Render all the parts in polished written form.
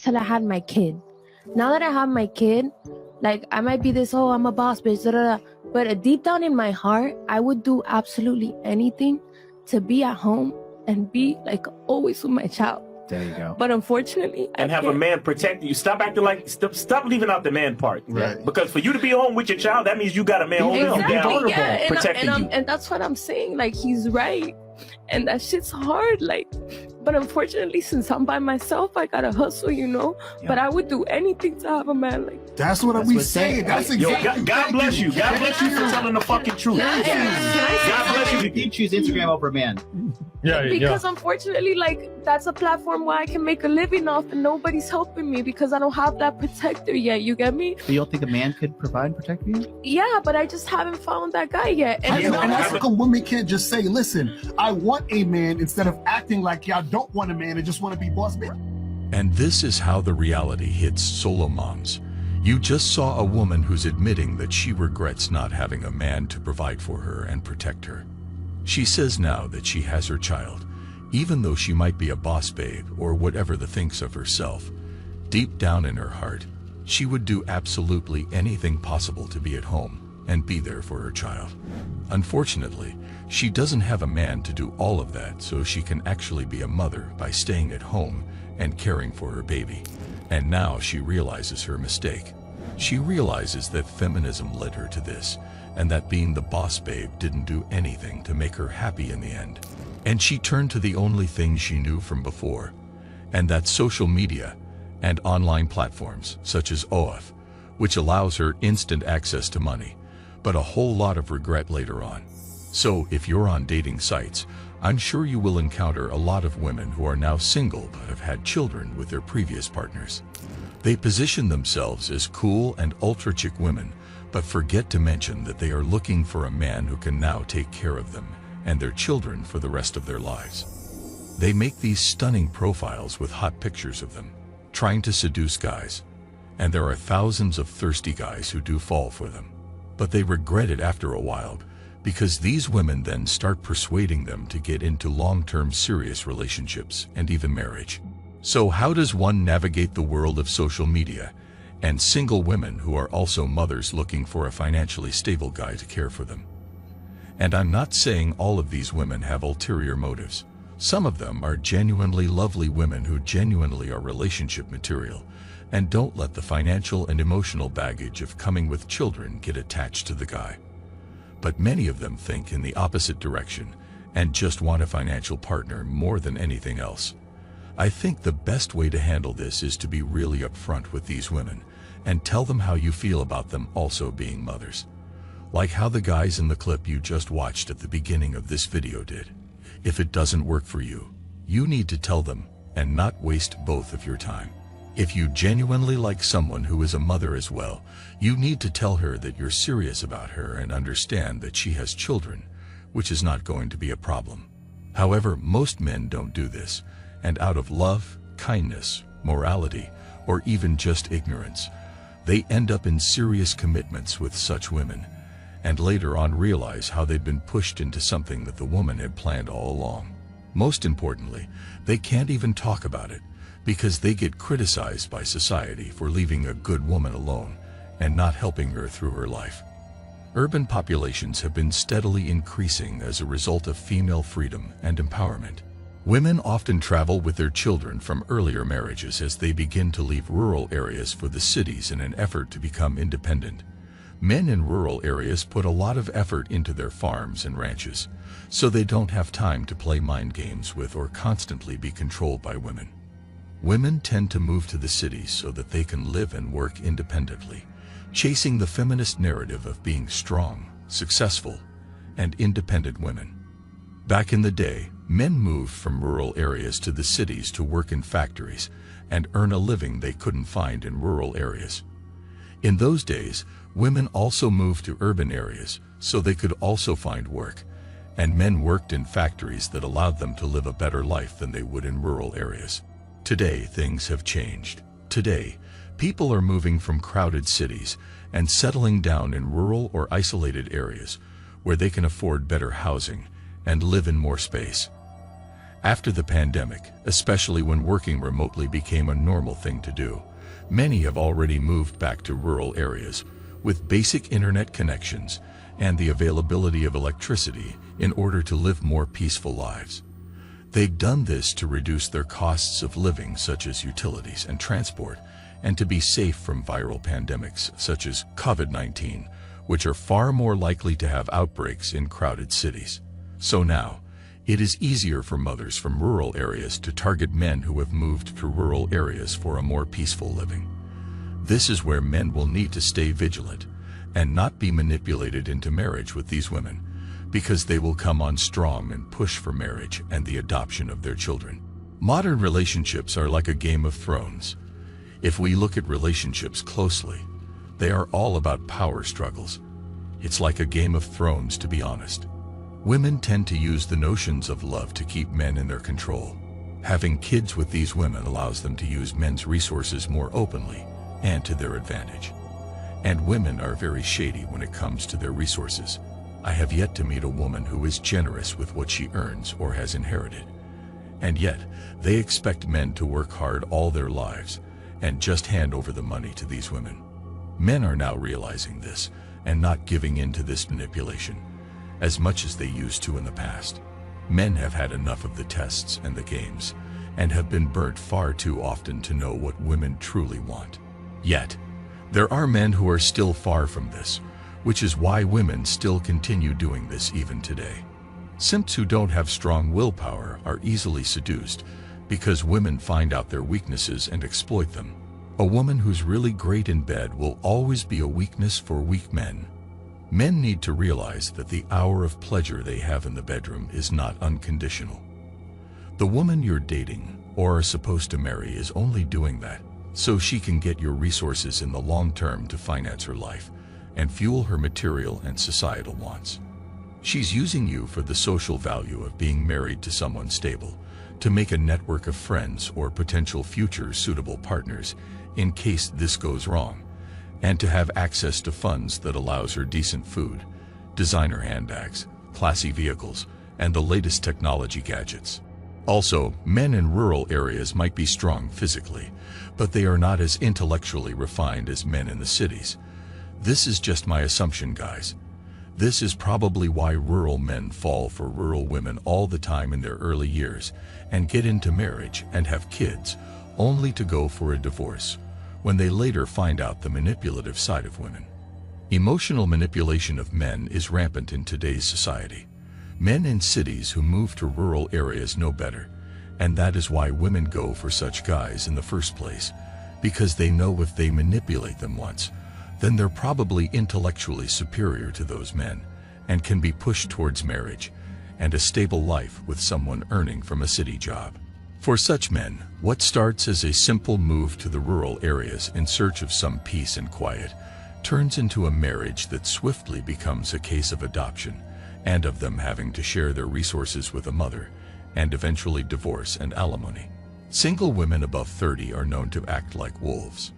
until I had my kid. Now that I have my kid, like, I might be this, oh, I'm a boss bitch, da, da, da. But deep down in my heart, I would do absolutely anything to be at home and be like always with my child. There you go. But unfortunately, and have a man protect you. Stop acting like, stop leaving out the man part. Right. Because for you to be home with your child, that means you got a man holding you down, protecting you. And that's what I'm saying. Like, he's right. And that shit's hard. Like, but unfortunately, since I'm by myself, I gotta hustle, you know. Yeah. But I would do anything to have a man like. That's what we saying. That's exactly. God bless you. God bless you for telling the fucking truth. God bless you. You choose Instagram over a man. Yeah, because unfortunately, like, that's a platform where I can make a living off, and nobody's helping me because I don't have that protector yet. You get me? So you don't think a man could provide and protect you? Yeah, but I just haven't found that guy yet. And that's how come women can't just say, "Listen, I want a man," instead of acting like y'all don't want a man and just want to be boss bitch. And this is how the reality hits solo moms. You just saw a woman who's admitting that she regrets not having a man to provide for her and protect her. She says now that she has her child, even though she might be a boss babe or whatever the thinks of herself. Deep down in her heart, she would do absolutely anything possible to be at home and be there for her child. Unfortunately, she doesn't have a man to do all of that, so she can actually be a mother by staying at home and caring for her baby. And now she realizes her mistake. She realizes that feminism led her to this, and that being the boss babe didn't do anything to make her happy in the end. And she turned to the only thing she knew from before, and that's social media and online platforms such as OAF, which allows her instant access to money, but a whole lot of regret later on. So if you're on dating sites, I'm sure you will encounter a lot of women who are now single but have had children with their previous partners. They position themselves as cool and ultra-chic women, but forget to mention that they are looking for a man who can now take care of them and their children for the rest of their lives. They make these stunning profiles with hot pictures of them, trying to seduce guys. And there are thousands of thirsty guys who do fall for them. But they regret it after a while, because these women then start persuading them to get into long-term serious relationships and even marriage. So how does one navigate the world of social media and single women who are also mothers looking for a financially stable guy to care for them? And I'm not saying all of these women have ulterior motives. Some of them are genuinely lovely women who genuinely are relationship material and don't let the financial and emotional baggage of coming with children get attached to the guy. But many of them think in the opposite direction and just want a financial partner more than anything else. I think the best way to handle this is to be really upfront with these women and tell them how you feel about them also being mothers. Like how the guys in the clip you just watched at the beginning of this video did. If it doesn't work for you, you need to tell them and not waste both of your time. If you genuinely like someone who is a mother as well, you need to tell her that you're serious about her and understand that she has children, which is not going to be a problem. However, most men don't do this, and out of love, kindness, morality, or even just ignorance, they end up in serious commitments with such women, and later on realize how they'd been pushed into something that the woman had planned all along. Most importantly, they can't even talk about it, because they get criticized by society for leaving a good woman alone and not helping her through her life. Urban populations have been steadily increasing as a result of female freedom and empowerment. Women often travel with their children from earlier marriages as they begin to leave rural areas for the cities in an effort to become independent. Men in rural areas put a lot of effort into their farms and ranches, so they don't have time to play mind games with or constantly be controlled by women. Women tend to move to the cities so that they can live and work independently, chasing the feminist narrative of being strong, successful, and independent women. Back in the day, men moved from rural areas to the cities to work in factories and earn a living they couldn't find in rural areas. In those days, women also moved to urban areas so they could also find work, and men worked in factories that allowed them to live a better life than they would in rural areas. Today, things have changed. Today, people are moving from crowded cities and settling down in rural or isolated areas where they can afford better housing and live in more space. After the pandemic, especially when working remotely became a normal thing to do, many have already moved back to rural areas with basic internet connections and the availability of electricity in order to live more peaceful lives. They've done this to reduce their costs of living, such as utilities and transport, and to be safe from viral pandemics such as COVID-19, which are far more likely to have outbreaks in crowded cities. So now, it is easier for mothers from rural areas to target men who have moved to rural areas for a more peaceful living. This is where men will need to stay vigilant and not be manipulated into marriage with these women, because they will come on strong and push for marriage and the adoption of their children. Modern relationships are like a Game of Thrones. If we look at relationships closely, they are all about power struggles. It's like a Game of Thrones, to be honest. Women tend to use the notions of love to keep men in their control. Having kids with these women allows them to use men's resources more openly and to their advantage. And women are very shady when it comes to their resources. I have yet to meet a woman who is generous with what she earns or has inherited. And yet, they expect men to work hard all their lives and just hand over the money to these women. Men are now realizing this and not giving in to this manipulation as much as they used to in the past. Men have had enough of the tests and the games and have been burnt far too often to know what women truly want. Yet, there are men who are still far from this, which is why women still continue doing this even today. Simps who don't have strong willpower are easily seduced because women find out their weaknesses and exploit them. A woman who's really great in bed will always be a weakness for weak men. Men need to realize that the hour of pleasure they have in the bedroom is not unconditional. The woman you're dating or are supposed to marry is only doing that so she can get your resources in the long term to finance her life and fuel her material and societal wants. She's using you for the social value of being married to someone stable, to make a network of friends or potential future suitable partners in case this goes wrong, and to have access to funds that allows her decent food, designer handbags, classy vehicles, and the latest technology gadgets. Also, men in rural areas might be strong physically, but they are not as intellectually refined as men in the cities. This is just my assumption, guys. This is probably why rural men fall for rural women all the time in their early years and get into marriage and have kids, only to go for a divorce when they later find out the manipulative side of women. Emotional manipulation of men is rampant in today's society. Men in cities who move to rural areas know better, and that is why women go for such guys in the first place, because they know if they manipulate them once, then they're probably intellectually superior to those men and can be pushed towards marriage and a stable life with someone earning from a city job. For such men, what starts as a simple move to the rural areas in search of some peace and quiet turns into a marriage that swiftly becomes a case of adoption and of them having to share their resources with a mother and eventually divorce and alimony. Single women above 30 are known to act like wolves.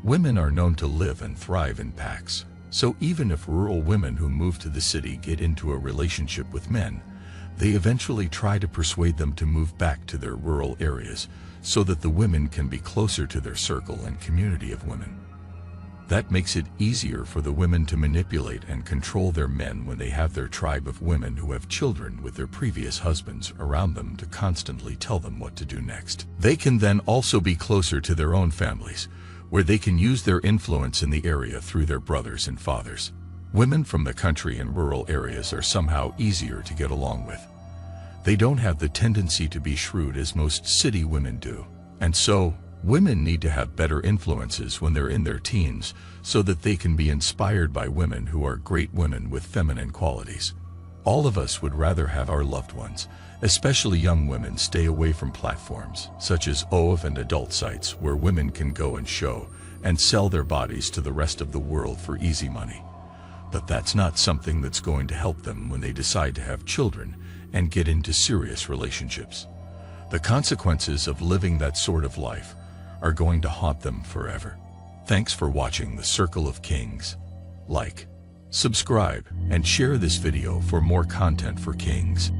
Women are known to live and thrive in packs, so even if rural women who move to the city get into a relationship with men, they eventually try to persuade them to move back to their rural areas so that the women can be closer to their circle and community of women. That makes it easier for the women to manipulate and control their men when they have their tribe of women who have children with their previous husbands around them to constantly tell them what to do next. They can then also be closer to their own families, where they can use their influence in the area through their brothers and fathers. Women from the country and rural areas are somehow easier to get along with. They don't have the tendency to be shrewd as most city women do, and so women need to have better influences when they're in their teens so that they can be inspired by women who are great women with feminine qualities. All of us would rather have our loved ones, especially young women, stay away from platforms such as OAV and adult sites where women can go and show and sell their bodies to the rest of the world for easy money. But that's not something that's going to help them when they decide to have children and get into serious relationships. The consequences of living that sort of life are going to haunt them forever. Thanks for watching The Circle of Kings. Like, subscribe, and share this video for more content for kings.